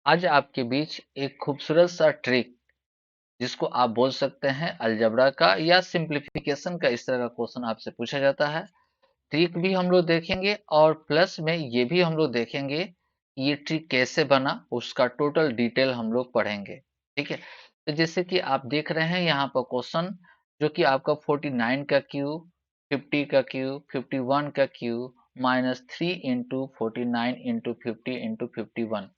आज आपके बीच एक खूबसूरत सा ट्रिक जिसको आप बोल सकते हैं अलजेब्रा का या सिंप्लीफिकेशन का, इस तरह का क्वेश्चन आपसे पूछा जाता है। ट्रिक भी हम लोग देखेंगे और प्लस में ये भी हम लोग देखेंगे कि ये ट्रिक कैसे बना, उसका टोटल डिटेल हम लोग पढ़ेंगे। ठीक है, तो जैसे कि आप देख रहे हैं यहाँ पर क्वेश्चन जो कि आपका 49 का क्यूब, 50 का क्यूब, 51 का cube minus 3 into 49 into 50 into 51।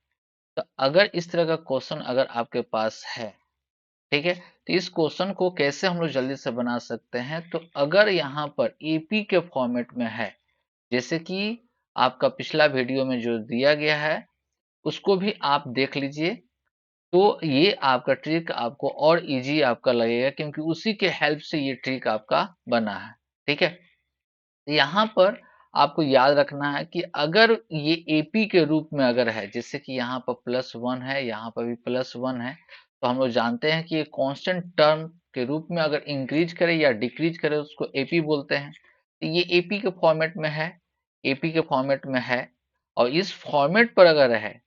तो अगर इस तरह का क्वेश्चन अगर आपके पास है, ठीक है, तो इस क्वेश्चन को कैसे हम लोग जल्दी से बना सकते हैं। तो अगर यहाँ पर एपी के फॉर्मेट में है, जैसे कि आपका पिछला वीडियो में जो दिया गया है उसको भी आप देख लीजिए, तो ये आपका ट्रिक आपको और इजी आपका लगेगा क्योंकि उसी के हेल्प से ये ट्रिक आपका बना है। ठीक है, यहाँ पर आपको याद रखना है कि अगर ये एपी के रूप में अगर है, जैसे कि यहाँ पर +1 है, यहाँ पर भी +1 है, तो हम लोग जानते हैं कि ये कांस्टेंट टर्म के रूप में अगर इंक्रीज करे या डिक्रीज करे उसको एपी बोलते हैं। तो ये एपी के फॉर्मेट में है, एपी के फॉर्मेट में है और इस फॉर्मेट पर अगर है,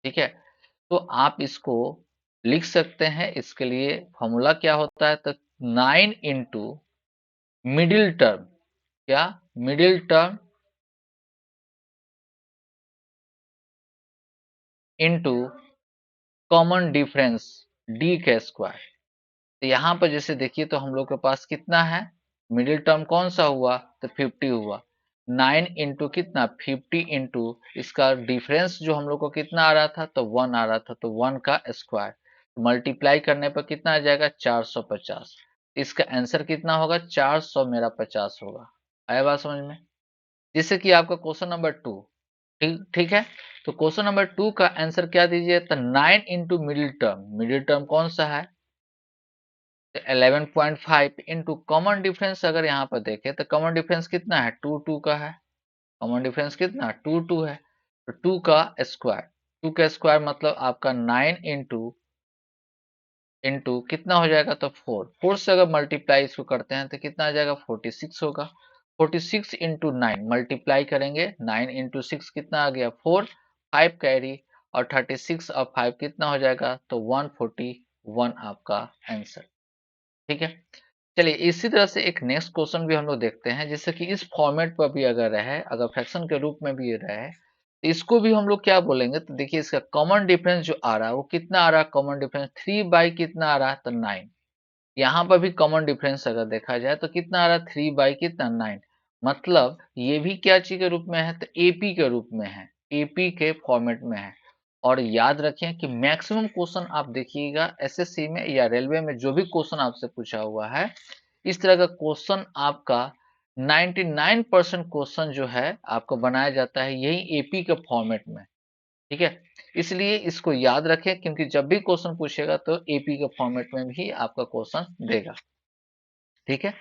ठीक है, तो आप इसको लिख सकते हैं। इसके लिए फॉर्मूला क्या होता है, तो 9 इंटू मिडिल टर्म, क्या middle term into common difference D का स्क्वायर। तो यहाँ पर जैसे देखिए तो हम लोग के पास कितना है, मिडिल टर्म कौन सा हुआ, तो 50 हुआ। 9 इंटू कितना 50 इंटू इसका डिफरेंस जो हम लोग को कितना आ रहा था, तो 1 आ रहा था, तो 1 का स्क्वायर मल्टीप्लाई करने पर कितना आ जाएगा 450। इसका आंसर कितना होगा 400 मेरा 50 होगा। आया बात समझ में। जैसे कि आपका क्वेश्चन नंबर 2, ठीक ठीक है, तो क्वेश्चन नंबर 2 का आंसर क्या दीजिए, तो 9 into middle term, middle term कौन सा है, तो 11.5 इंटू कॉमन डिफरेंस अगर यहाँ पर देखें तो कॉमन डिफरेंस कितना है, 2 का है। कॉमन डिफरेंस कितना 2 है, तो 2 का स्क्वायर, 2 का स्क्वायर मतलब आपका 9 इंटू कितना हो जाएगा, तो 4 से अगर मल्टीप्लाई इसको करते हैं तो कितना आ जाएगा 46 होगा। 46 इंटू 9 मल्टीप्लाई करेंगे, 9 इंटू 6 कितना आ गया 4, 5 कैरी और 36 और 5 कितना हो जाएगा, तो 141 आपका आंसर। ठीक है, चलिए इसी तरह से एक नेक्स्ट क्वेश्चन भी हम लोग देखते हैं, जैसे कि इस फॉर्मेट पर भी अगर रहे, अगर फ्रैक्शन के रूप में भी रहे, तो इसको भी हम लोग क्या बोलेंगे, तो देखिए इसका कॉमन डिफरेंस जो आ रहा है वो कितना आ रहा है, कॉमन डिफरेंस 3 बाई कितना आ रहा है, तो 9। यहाँ पर भी कॉमन डिफरेंस अगर देखा जाए तो कितना आ रहा है 3 बाई कितना 9, मतलब ये भी क्या चीज के रूप में है, तो एपी के रूप में है, एपी के फॉर्मेट में है। और याद रखें कि मैक्सिमम क्वेश्चन आप देखिएगा एसएससी में या रेलवे में जो भी क्वेश्चन आपसे पूछा हुआ है, इस तरह का क्वेश्चन आपका 99% क्वेश्चन जो है आपको बनाया जाता है यही एपी के फॉर्मेट में। ठीक है, इसलिए इसको याद रखें क्योंकि जब भी क्वेश्चन पूछेगा तो एपी के फॉर्मेट में भी आपका क्वेश्चन देगा। ठीक है,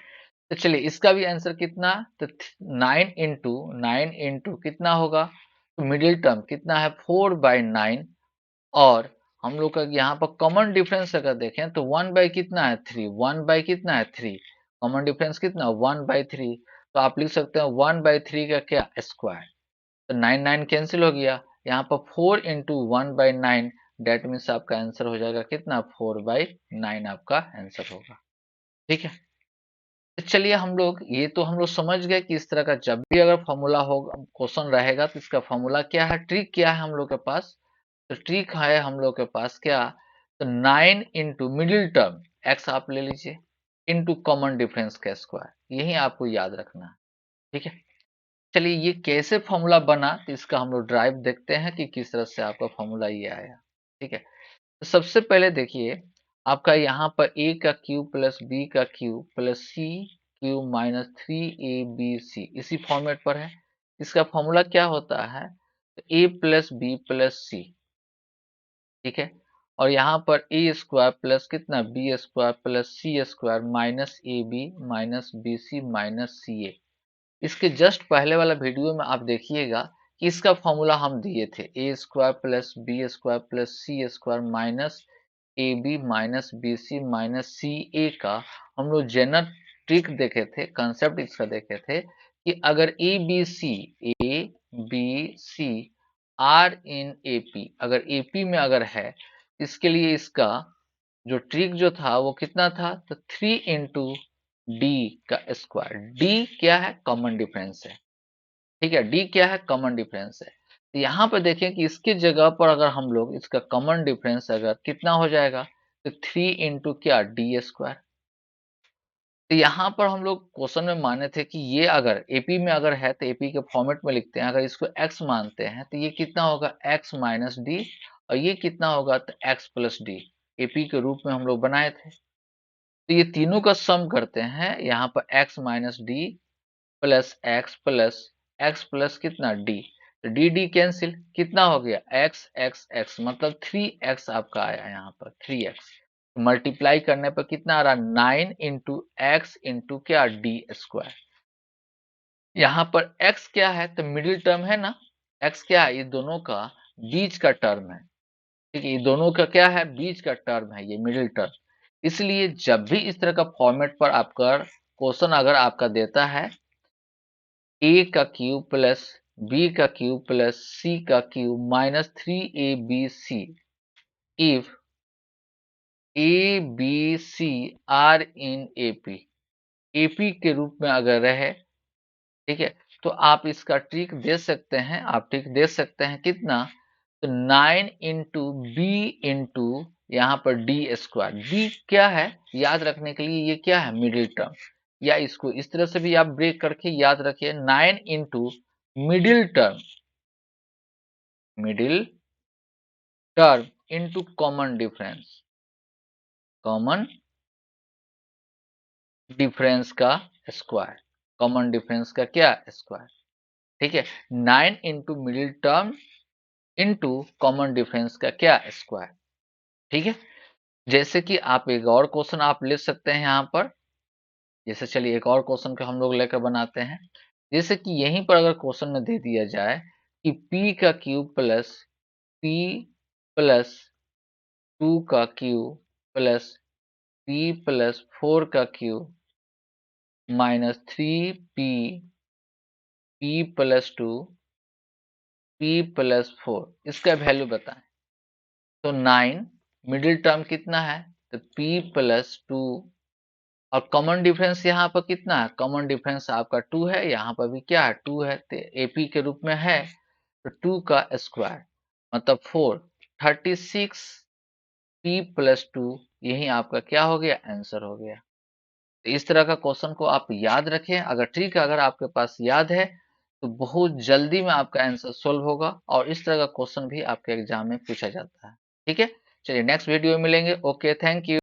तो चलिए इसका भी आंसर कितना, तो 9 इंटू कितना होगा, तो मिडिल टर्म कितना है 4/9 और हम लोग का यहाँ पर कॉमन डिफरेंस अगर देखें तो 1 बाई कितना है 3, 1 बाई कितना है 3, कॉमन डिफरेंस कितना 1/3, तो आप लिख सकते हैं 1/3 का क्या स्क्वायर, तो 9 कैंसिल हो गया, यहाँ पर 4 इंटू 1/9 डेट मीन्स आपका आंसर हो जाएगा कितना 4/9 आपका आंसर होगा। ठीक है, तो चलिए हम लोग ये तो हम लोग समझ गए कि इस तरह का जब भी अगर फॉर्मूला होगा क्वेश्चन रहेगा तो इसका फॉर्मूला क्या है, ट्रिक क्या है हम लोग के पास, तो ट्रिक है हम लोग के पास क्या, तो 9 इंटू मिडिल टर्म एक्स आप ले लीजिए इंटू कॉमन डिफरेंस का स्क्वायर, यही आपको याद रखना है। ठीक है, चलिए ये कैसे फॉर्मूला बना तो इसका हम लोग ड्राइव देखते हैं कि किस तरह से आपका फॉर्मूला ये आया। ठीक है, तो सबसे पहले देखिए आपका यहाँ पर a का क्यूब प्लस b का cube plus c cube minus 3ab c इसी फॉर्मेट पर है। इसका फॉर्मूला क्या होता है, तो a plus b plus c. ठीक है, और यहाँ पर ए स्क्वायर प्लस कितना b square plus c square minus a b minus b c minus c a. इसके जस्ट पहले वाला वीडियो में आप देखिएगा कि इसका फॉर्मूला हम दिए थे a square plus b square plus c square minus a b minus b c minus c a का हम लोग जनरल ट्रिक देखे थे, कंसेप्ट इसका देखे थे कि अगर A B C are in AP, अगर एपी में अगर है, इसके लिए इसका जो ट्रिक जो था वो कितना था, तो 3 इंटू डी का स्क्वायर। डी क्या है, कॉमन डिफरेंस है, ठीक है, डी क्या है, कॉमन डिफरेंस है। तो यहाँ पर देखें कि इसकी जगह पर अगर हम लोग इसका कॉमन डिफरेंस अगर कितना हो जाएगा, तो 3 इंटू क्या, डी स्क्वायर। तो यहाँ पर हम लोग क्वेश्चन में माने थे कि ये अगर एपी में अगर है तो एपी के फॉर्मेट में लिखते हैं, अगर इसको x मानते हैं तो ये कितना होगा, x माइनस डी, और ये कितना होगा, तो x प्लस डी, एपी के रूप में हम लोग बनाए थे। तो ये तीनों का सम करते हैं, यहाँ पर x minus D plus x plus कितना, डी, तो डी डी कैंसिल, कितना हो गया, x x x, मतलब 3x आपका आया यहाँ पर, 3x मल्टीप्लाई करने पर कितना आ रहा, 9 इंटू एक्स इंटू क्या, डी स्क्वायर। यहाँ पर x क्या है, तो मिडिल टर्म है ना, x क्या है, ये दोनों का बीच का टर्म है, ठीक है, ये दोनों का क्या है, बीच का टर्म है, ये मिडिल टर्म। इसलिए जब भी इस तरह का फॉर्मेट पर आपका क्वेश्चन अगर आपका देता है a का क्यूब प्लस बी का क्यूब प्लस सी का cube minus 3abc, if A B C are in AP, AP के रूप में अगर रहे, ठीक है, तो आप इसका ट्रिक दे सकते हैं, आप ट्रिक दे सकते हैं कितना, तो 9 इंटू बी इंटू यहाँ पर डी स्क्वायर। डी क्या है, याद रखने के लिए ये क्या है, मिडिल टर्म, या इसको इस तरह से भी आप ब्रेक करके याद रखिए, 9 into middle term, middle term into common difference, common difference का स्क्वायर, कॉमन डिफरेंस का क्या, स्क्वायर, ठीक है, 9 into middle term into common difference का क्या, स्क्वायर, ठीक है। जैसे कि आप एक और क्वेश्चन आप ले सकते हैं यहाँ पर, जैसे चलिए एक और क्वेश्चन को हम लोग लेकर बनाते हैं। जैसे कि यहीं पर अगर क्वेश्चन में दे दिया जाए कि p का क्यूब प्लस p प्लस 2 का क्यूब प्लस p प्लस 4 का cube minus 3p p plus 2 p plus 4, इसका वैल्यू बताएं। तो 9 मिडिल टर्म कितना है, तो p प्लस 2, और कॉमन डिफरेंस यहाँ पर कितना है, कॉमन डिफरेंस आपका 2 है, यहाँ पर भी क्या है, 2 है, तो एपी के रूप में है, तो 2 का स्क्वायर मतलब 4, 36 p प्लस 2, यही आपका क्या हो गया, आंसर हो गया। तो इस तरह का क्वेश्चन को आप याद रखें, अगर ट्रिक अगर आपके पास याद है तो बहुत जल्दी में आपका आंसर सोल्व होगा, और इस तरह का क्वेश्चन भी आपके एग्जाम में पूछा जाता है, ठीक है। चलिए नेक्स्ट वीडियो में मिलेंगे, ओके, थैंक यू।